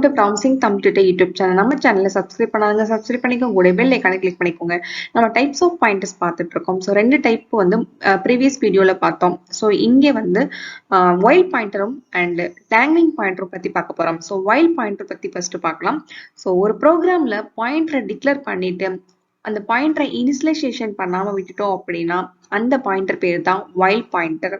to Promising Thumb Tutor YouTube channel. நம்ம சேனலை subscribe பண்ணாங்க, சப்ஸ்கிரைப் பண்ணிக்கோங்க, கூட பெல் ஐகானை கிளிக் பண்ணிக்கோங்க. நம்ம டைப்ஸ் ஆஃப் பாயிண்டர்ஸ் பார்த்துட்டு இருக்கோம். ஸோ ரெண்டு டைப் வந்து ப்ரீவியஸ் வீடியோல பார்த்தோம். ஸோ இங்கே வந்து வைல்ட் பாயிண்டரும் அண்ட் டேங்கிங் பாயிண்டரும் பத்தி பார்க்க போறோம். ஸோ வைல்ட் பாயிண்டர் பத்தி ஃபர்ஸ்ட் பார்க்கலாம். ஸோ ஒரு ப்ரோக்ராம்ல பாயிண்டரை டிக்ளேர் பண்ணிட்டு அந்த பாயிண்டரை இனிஷியலைசேஷன் பண்ணாம விட்டுட்டோம் அப்படின்னா அந்த பாயிண்டர் பேர் தான் wild pointer.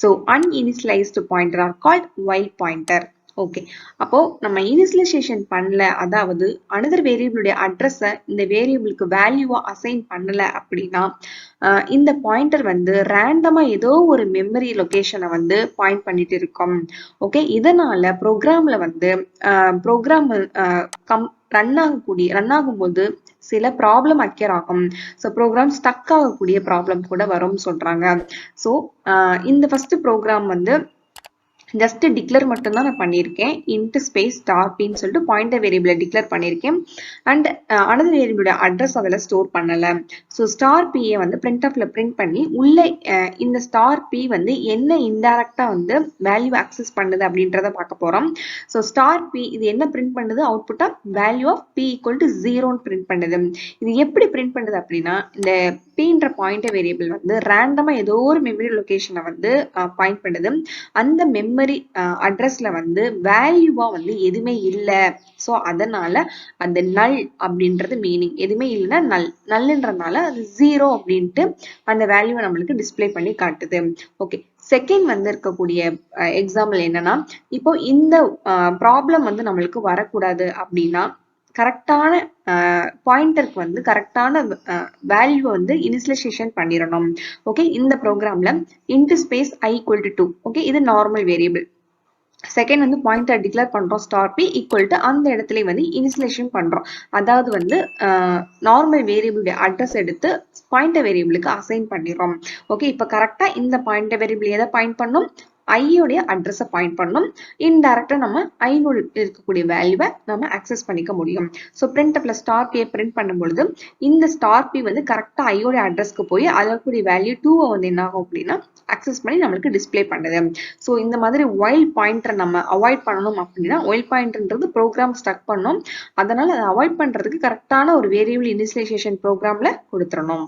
So uninitialised pointer are called wild pointer. Okay, அப்போ நம்ம இனிஷியலைசேஷன் பண்ணல, அதாவது அனதர் வேரியபிளுடைய அட்ரஸை இந்த வேரியபிளுக்கு வேல்யூவா அசைன் பண்ணல அப்படின்னா இந்த பாயிண்டர் வந்து ரேண்டமா ஏதோ ஒரு மெமரி லொகேஷனை வந்து பாயிண்ட் பண்ணிட்டு இருக்கோம். ஓகே, இதனால ப்ரோக்ராம்ல வந்து ப்ரோக்ராம் ரன் ஆகும்போது சில ப்ராப்ளம் அக்கேர் ஆகும். ஸோ ப்ரோக்ராம் ஸ்டக் ஆகக்கூடிய ப்ராப்ளம் கூட வரும்னு சொல்றாங்க. ஸோ இந்த ஃபர்ஸ்ட் ப்ரோக்ராம் வந்து ஜஸ்ட் டிக்ளேர் மட்டும் தான் நான் பண்ணியிருக்கேன். இன்ட் ஸ்பேஸ் ஸ்டார் பின்னு சொல்லிட்டு பாயிண்டர் வேரியபிளை டிக்ளேர் பண்ணியிருக்கேன். அண்ட் அனதர் வேரியபிளோட அட்ரஸ் அதில் ஸ்டோர் பண்ணல. ஸோ ஸ்டார் பியை வந்து பிரிண்ட்ஆஃப்ல பிரிண்ட் பண்ணி உள்ள இந்த ஸ்டார் பி வந்து என்ன இன்டைரக்டா வந்து வேல்யூ அக்சஸ் பண்ணுது அப்படின்றத பார்க்க போறோம். ஸோ ஸ்டார் பி இது என்ன பிரிண்ட் பண்ணுது, அவுட்புட்டா value of P equal to 0ன்னு பிரிண்ட் பண்ணுது. இது எப்படி பிரிண்ட் பண்ணுது அப்படின்னா, இந்த பின்ற பாயிண்டர் வேரியபிள் வந்து ரேண்டமா ஏதோ ஒரு மெமரி லொகேஷனை வந்து பாயிண்ட் பண்ணுது. அந்த மெமரி அட்ரஸ்ல வந்து வேல்யூவா வந்து எதுவுமே இல்லை. ஸோ அதனால அந்த நல் அப்படின்றது மீனிங், எதுவுமே இல்லைன்னா நல்ல்ன்றதுனால அது 0 அப்படின்ட்டு அந்த வேல்யூவை நம்மளுக்கு டிஸ்பிளே பண்ணி காட்டுது. ஓகே, செகண்ட் வந்து இருக்கக்கூடிய எக்ஸாம்பிள் என்னன்னா, இப்போ இந்த ப்ராப்ளம் வந்து நம்மளுக்கு வரக்கூடாது அப்படின்னா கரெக்டான பாயிண்டருக்கு வந்து கரெக்டான வேல்யூ வந்து இனிஷியலைசேஷன் பண்ணிடணும். ஓகே, இந்த ப்ரோக்ராம்ல int space i equal to 2. Okay, இது நார்மல் வேரியபிள். செகண்ட் வந்து பாயிண்டர் டிக்ளேர் பண்றோம் ஸ்டார் பி ஈக்குவல் டு அந்த இடத்துல வந்து இனிஷியலைசேஷன் பண்றோம். அதாவது வந்து நார்மல் வேரியபிளுடைய அட்ரஸ் எடுத்து பாயிண்டர் வேரியபிளுக்கு அசைன் பண்ணிடுறோம். ஓகே, இப்போ கரெக்டா இந்த பாயிண்டர் வேரியபிள் எதை பாயிண்ட் பண்ணோம், ஐயோடைய அட்ரஸை பாயிண்ட் பண்ணோம். இன்டைரக்டா நம்ம ஐநூறு இருக்கக்கூடிய வேல்யூவை நம்ம அக்சஸ் பண்ணிக்க முடியும். ஸோ பிரிண்ட்ல ஸ்டார் பியை பிரிண்ட் பண்ணும்பொழுது இந்த ஸ்டார் பி வந்து கரெக்டா ஐயோடைய அட்ரஸ்க்கு போய் அதற்குரிய வேல்யூ 2 வந்து என்ன ஆகும் அப்படின்னா அக்சஸ் பண்ணி நம்மளுக்கு டிஸ்பிளே பண்ணுது. ஸோ இந்த மாதிரி வைல்ட் பாயிண்டரை நம்ம அவாய்ட் பண்ணணும் அப்படின்னா, வைல்ட் பாயிண்டர்ன்றது ப்ரோக்ராம் ஸ்டக் பண்ணணும். அதனால அதை அவாய்ட் பண்றதுக்கு கரெக்டான ஒரு வேரியபிள் இனிஷியலைசேஷன் ப்ரோக்ராம்ல கொடுத்துடணும்.